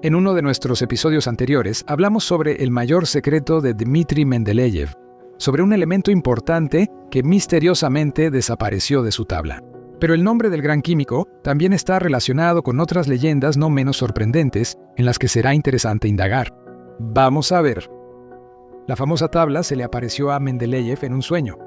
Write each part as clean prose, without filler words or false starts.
En uno de nuestros episodios anteriores hablamos sobre el mayor secreto de Dmitri Mendeleev, sobre un elemento importante que misteriosamente desapareció de su tabla. Pero el nombre del gran químico también está relacionado con otras leyendas no menos sorprendentes en las que será interesante indagar. Vamos a ver. La famosa tabla se le apareció a Mendeleev en un sueño.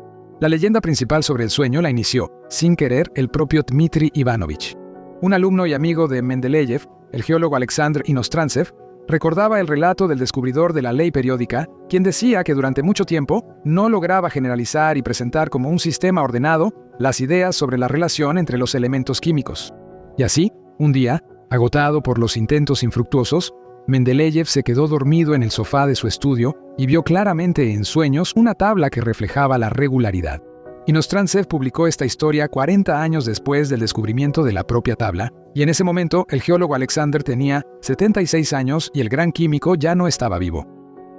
La leyenda principal sobre el sueño la inició, sin querer, el propio Dmitri Ivanovich. Un alumno y amigo de Mendeleev, el geólogo Alexander Inostrantsev, recordaba el relato del descubridor de la ley periódica, quien decía que durante mucho tiempo no lograba generalizar y presentar como un sistema ordenado las ideas sobre la relación entre los elementos químicos. Y así, un día, agotado por los intentos infructuosos, Mendeleev se quedó dormido en el sofá de su estudio y vio claramente en sueños una tabla que reflejaba la regularidad. Inostrantsev publicó esta historia 40 años después del descubrimiento de la propia tabla, y en ese momento el geólogo Alexander tenía 76 años y el gran químico ya no estaba vivo.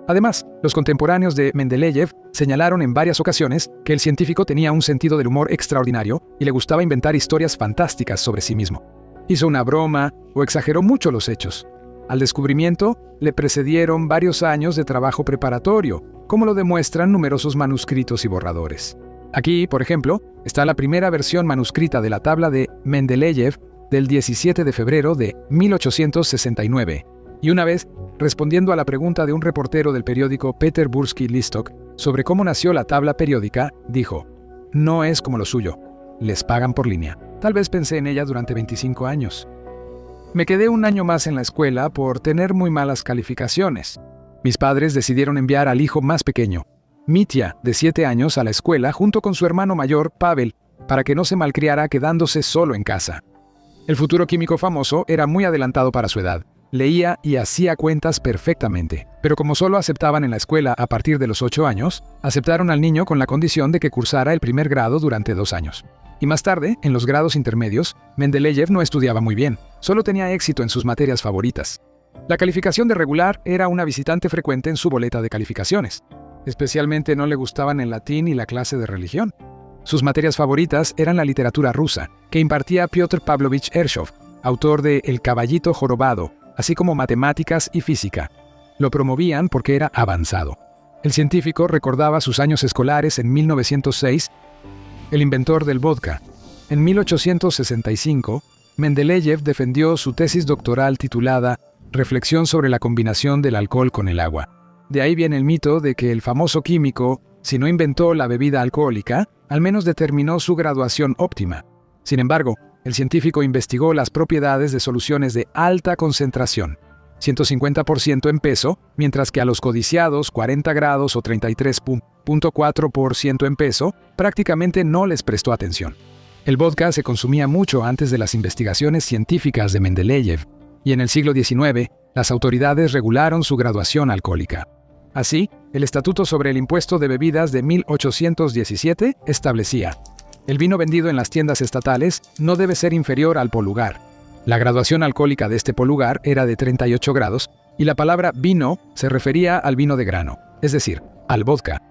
Además, los contemporáneos de Mendeleev señalaron en varias ocasiones que el científico tenía un sentido del humor extraordinario y le gustaba inventar historias fantásticas sobre sí mismo. Hizo una broma o exageró mucho los hechos. Al descubrimiento le precedieron varios años de trabajo preparatorio, como lo demuestran numerosos manuscritos y borradores. Aquí, por ejemplo, está la primera versión manuscrita de la tabla de Mendeleev del 17 de febrero de 1869. Y una vez, respondiendo a la pregunta de un reportero del periódico Peterbursky Listok sobre cómo nació la tabla periódica, dijo: «No es como lo suyo. Les pagan por línea. Tal vez pensé en ella durante 25 años. Me quedé un año más en la escuela por tener muy malas calificaciones. Mis padres decidieron enviar al hijo más pequeño, Mitya, de 7 años, a la escuela junto con su hermano mayor, Pavel, para que no se malcriara quedándose solo en casa. El futuro químico famoso era muy adelantado para su edad. Leía y hacía cuentas perfectamente. Pero como solo aceptaban en la escuela a partir de los 8 años, aceptaron al niño con la condición de que cursara el primer grado durante 2 años. Y más tarde, en los grados intermedios, Mendeleev no estudiaba muy bien, solo tenía éxito en sus materias favoritas. La calificación de regular era una visitante frecuente en su boleta de calificaciones. Especialmente no le gustaban el latín y la clase de religión. Sus materias favoritas eran la literatura rusa, que impartía Piotr Pavlovich Ershov, autor de El caballito jorobado, así como matemáticas y física. Lo promovían porque era avanzado. El científico recordaba sus años escolares en 1906, el inventor del vodka. En 1865, Mendeleev defendió su tesis doctoral titulada Reflexión sobre la combinación del alcohol con el agua. De ahí viene el mito de que el famoso químico, si no inventó la bebida alcohólica, al menos determinó su graduación óptima. Sin embargo, el científico investigó las propiedades de soluciones de alta concentración, 150% en peso, mientras que a los codiciados 40 grados o 33.4% en peso, prácticamente no les prestó atención. El vodka se consumía mucho antes de las investigaciones científicas de Mendeleev, y en el siglo XIX, las autoridades regularon su graduación alcohólica. Así, el Estatuto sobre el Impuesto de Bebidas de 1817 establecía: el vino vendido en las tiendas estatales no debe ser inferior al polugar. La graduación alcohólica de este polugar era de 38 grados y la palabra vino se refería al vino de grano, es decir, al vodka.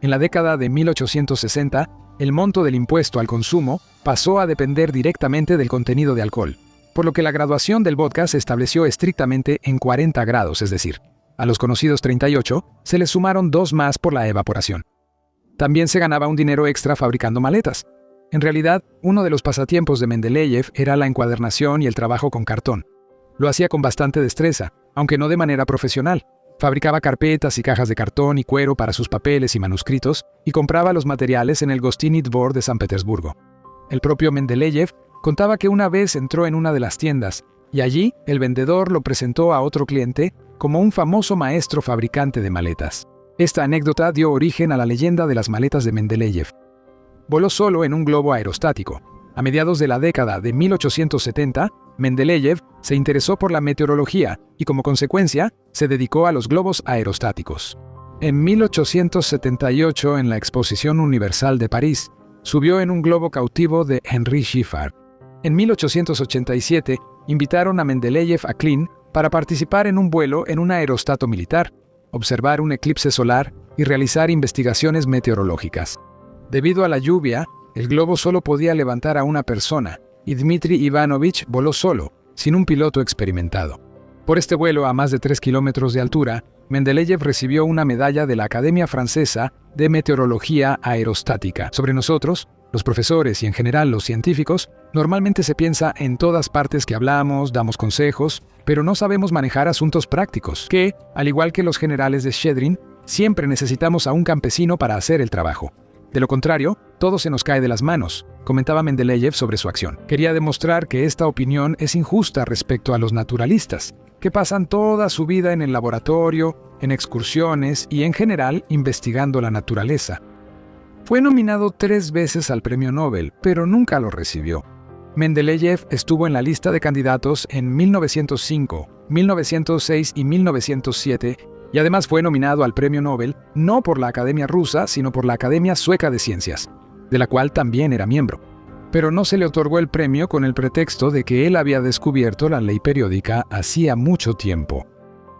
En la década de 1860, el monto del impuesto al consumo pasó a depender directamente del contenido de alcohol, por lo que la graduación del vodka se estableció estrictamente en 40 grados, es decir, a los conocidos 38 se les sumaron 2 más por la evaporación. También se ganaba un dinero extra fabricando maletas. En realidad, uno de los pasatiempos de Mendeleev era la encuadernación y el trabajo con cartón. Lo hacía con bastante destreza, aunque no de manera profesional. Fabricaba carpetas y cajas de cartón y cuero para sus papeles y manuscritos y compraba los materiales en el Gostinny Dvor de San Petersburgo. El propio Mendeleev contaba que una vez entró en una de las tiendas y allí el vendedor lo presentó a otro cliente como un famoso maestro fabricante de maletas. Esta anécdota dio origen a la leyenda de las maletas de Mendeleev. Voló solo en un globo aerostático. A mediados de la década de 1870, Mendeleev se interesó por la meteorología y como consecuencia se dedicó a los globos aerostáticos. En 1878, en la Exposición Universal de París, subió en un globo cautivo de Henry Giffard. En 1887, invitaron a Mendeleev a Klin para participar en un vuelo en un aerostato militar, observar un eclipse solar y realizar investigaciones meteorológicas. Debido a la lluvia, el globo solo podía levantar a una persona, y Dmitri Ivanovich voló solo, sin un piloto experimentado. Por este vuelo a más de 3 kilómetros de altura, Mendeleev recibió una medalla de la Academia Francesa de Meteorología Aerostática. Sobre nosotros, los profesores y en general los científicos, normalmente se piensa en todas partes que hablamos, damos consejos, pero no sabemos manejar asuntos prácticos, que, al igual que los generales de Shchedrin, siempre necesitamos a un campesino para hacer el trabajo. De lo contrario, todo se nos cae de las manos, comentaba Mendeleev sobre su acción. Quería demostrar que esta opinión es injusta respecto a los naturalistas, que pasan toda su vida en el laboratorio, en excursiones y en general investigando la naturaleza. Fue nominado 3 veces al Premio Nobel, pero nunca lo recibió. Mendeleev estuvo en la lista de candidatos en 1905, 1906 y 1907, y además fue nominado al Premio Nobel no por la Academia Rusa, sino por la Academia Sueca de Ciencias, de la cual también era miembro. Pero no se le otorgó el premio con el pretexto de que él había descubierto la ley periódica hacía mucho tiempo.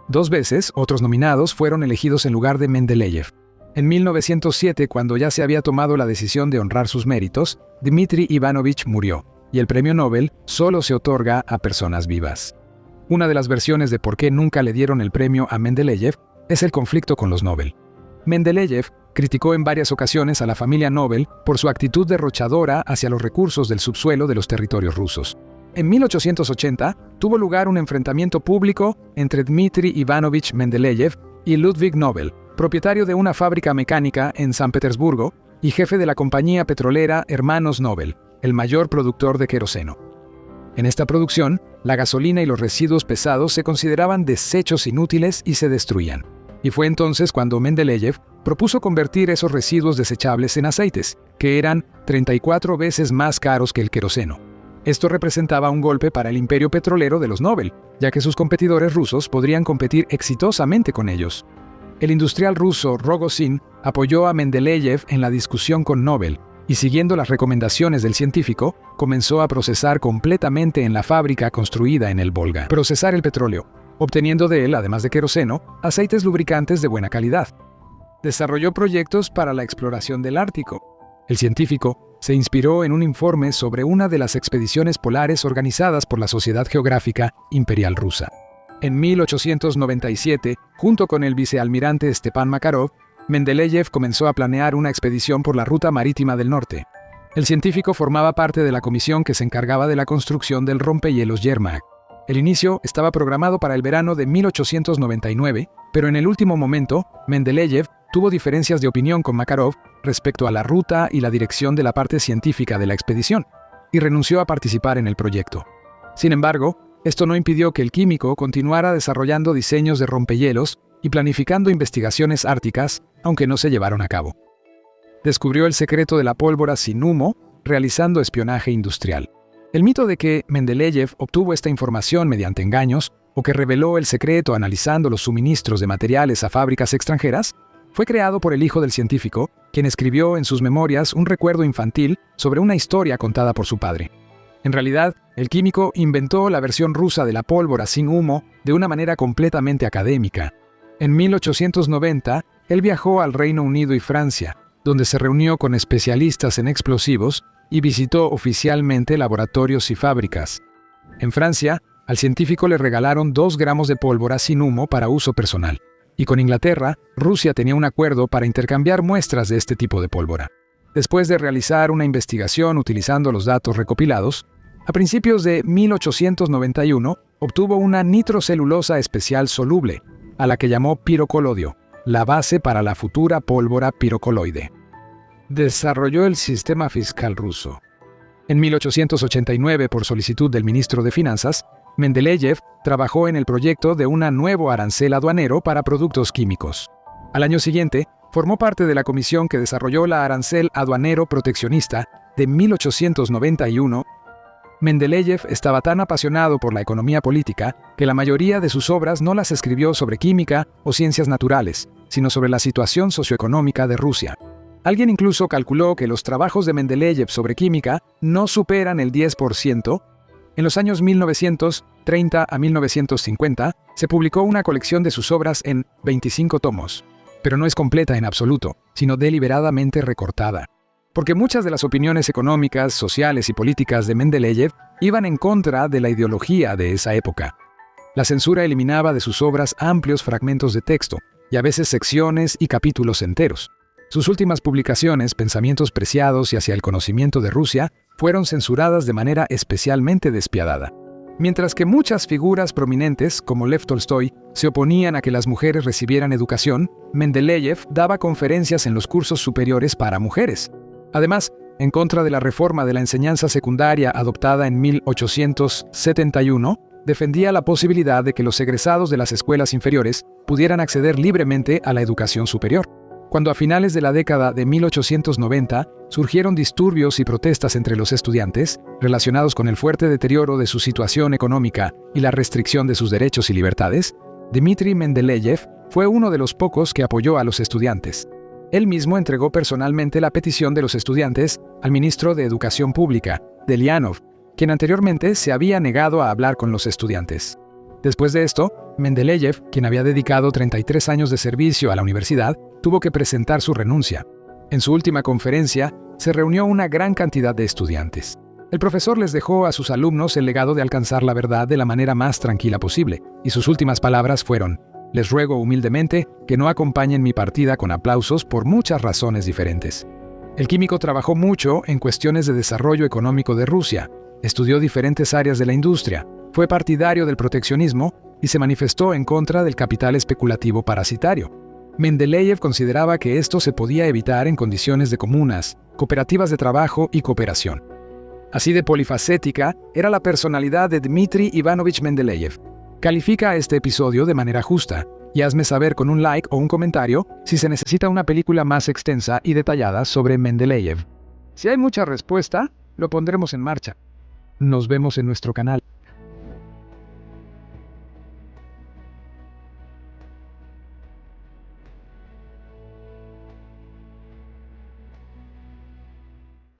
2 veces, otros nominados fueron elegidos en lugar de Mendeleev. En 1907, cuando ya se había tomado la decisión de honrar sus méritos, Dmitri Ivanovich murió, y el premio Nobel solo se otorga a personas vivas. Una de las versiones de por qué nunca le dieron el premio a Mendeleev es el conflicto con los Nobel. Mendeleev criticó en varias ocasiones a la familia Nobel por su actitud derrochadora hacia los recursos del subsuelo de los territorios rusos. En 1880 tuvo lugar un enfrentamiento público entre Dmitri Ivanovich Mendeleev y Ludwig Nobel, propietario de una fábrica mecánica en San Petersburgo y jefe de la compañía petrolera Hermanos Nobel, el mayor productor de queroseno. En esta producción, la gasolina y los residuos pesados se consideraban desechos inútiles y se destruían. Y fue entonces cuando Mendeleev propuso convertir esos residuos desechables en aceites, que eran 34 veces más caros que el queroseno. Esto representaba un golpe para el imperio petrolero de los Nobel, ya que sus competidores rusos podrían competir exitosamente con ellos. El industrial ruso Rogozin apoyó a Mendeleev en la discusión con Nobel, y siguiendo las recomendaciones del científico, comenzó a procesar completamente en la fábrica construida en el Volga. Procesar el petróleo, obteniendo de él, además de queroseno, aceites lubricantes de buena calidad. Desarrolló proyectos para la exploración del Ártico. El científico se inspiró en un informe sobre una de las expediciones polares organizadas por la Sociedad Geográfica Imperial Rusa. En 1897, junto con el vicealmirante Stepan Makarov, Mendeleev comenzó a planear una expedición por la ruta marítima del norte. El científico formaba parte de la comisión que se encargaba de la construcción del rompehielos Yermak. El inicio estaba programado para el verano de 1899, pero en el último momento, Mendeleev tuvo diferencias de opinión con Makarov respecto a la ruta y la dirección de la parte científica de la expedición, y renunció a participar en el proyecto. Sin embargo, esto no impidió que el químico continuara desarrollando diseños de rompehielos y planificando investigaciones árticas, aunque no se llevaron a cabo. Descubrió el secreto de la pólvora sin humo, realizando espionaje industrial. El mito de que Mendeleev obtuvo esta información mediante engaños o que reveló el secreto analizando los suministros de materiales a fábricas extranjeras fue creado por el hijo del científico, quien escribió en sus memorias un recuerdo infantil sobre una historia contada por su padre. En realidad, el químico inventó la versión rusa de la pólvora sin humo de una manera completamente académica. En 1890, él viajó al Reino Unido y Francia, donde se reunió con especialistas en explosivos y visitó oficialmente laboratorios y fábricas. En Francia, al científico le regalaron 2 gramos de pólvora sin humo para uso personal. Y con Inglaterra, Rusia tenía un acuerdo para intercambiar muestras de este tipo de pólvora. Después de realizar una investigación utilizando los datos recopilados, a principios de 1891 obtuvo una nitrocelulosa especial soluble, a la que llamó pirocolodio, la base para la futura pólvora pirocoloide. Desarrolló el sistema fiscal ruso. En 1889, por solicitud del ministro de Finanzas, Mendeleev trabajó en el proyecto de un nuevo arancel aduanero para productos químicos. Al año siguiente, formó parte de la comisión que desarrolló la arancel aduanero proteccionista de 1891. Mendeleev estaba tan apasionado por la economía política que la mayoría de sus obras no las escribió sobre química o ciencias naturales, sino sobre la situación socioeconómica de Rusia. Alguien incluso calculó que los trabajos de Mendeleev sobre química no superan el 10%. En los años 1930 a 1950 se publicó una colección de sus obras en 25 tomos, pero no es completa en absoluto, sino deliberadamente recortada. Porque muchas de las opiniones económicas, sociales y políticas de Mendeleev iban en contra de la ideología de esa época. La censura eliminaba de sus obras amplios fragmentos de texto, y a veces secciones y capítulos enteros. Sus últimas publicaciones, Pensamientos preciados y Hacia el conocimiento de Rusia, fueron censuradas de manera especialmente despiadada. Mientras que muchas figuras prominentes, como Lev Tolstoy, se oponían a que las mujeres recibieran educación, Mendeleev daba conferencias en los cursos superiores para mujeres. Además, en contra de la reforma de la enseñanza secundaria adoptada en 1871, defendía la posibilidad de que los egresados de las escuelas inferiores pudieran acceder libremente a la educación superior. Cuando a finales de la década de 1890 surgieron disturbios y protestas entre los estudiantes relacionados con el fuerte deterioro de su situación económica y la restricción de sus derechos y libertades, Dmitri Mendeleev fue uno de los pocos que apoyó a los estudiantes. Él mismo entregó personalmente la petición de los estudiantes al ministro de Educación Pública, Delianov, quien anteriormente se había negado a hablar con los estudiantes. Después de esto, Mendeleev, quien había dedicado 33 años de servicio a la universidad, tuvo que presentar su renuncia. En su última conferencia, se reunió una gran cantidad de estudiantes. El profesor les dejó a sus alumnos el legado de alcanzar la verdad de la manera más tranquila posible, y sus últimas palabras fueron: «Les ruego humildemente que no acompañen mi partida con aplausos por muchas razones diferentes». El químico trabajó mucho en cuestiones de desarrollo económico de Rusia, estudió diferentes áreas de la industria, fue partidario del proteccionismo y se manifestó en contra del capital especulativo parasitario. Mendeleev consideraba que esto se podía evitar en condiciones de comunas, cooperativas de trabajo y cooperación. Así de polifacética era la personalidad de Dmitri Ivanovich Mendeleev. Califica este episodio de manera justa y hazme saber con un like o un comentario si se necesita una película más extensa y detallada sobre Mendeleev. Si hay mucha respuesta, lo pondremos en marcha. Nos vemos en nuestro canal.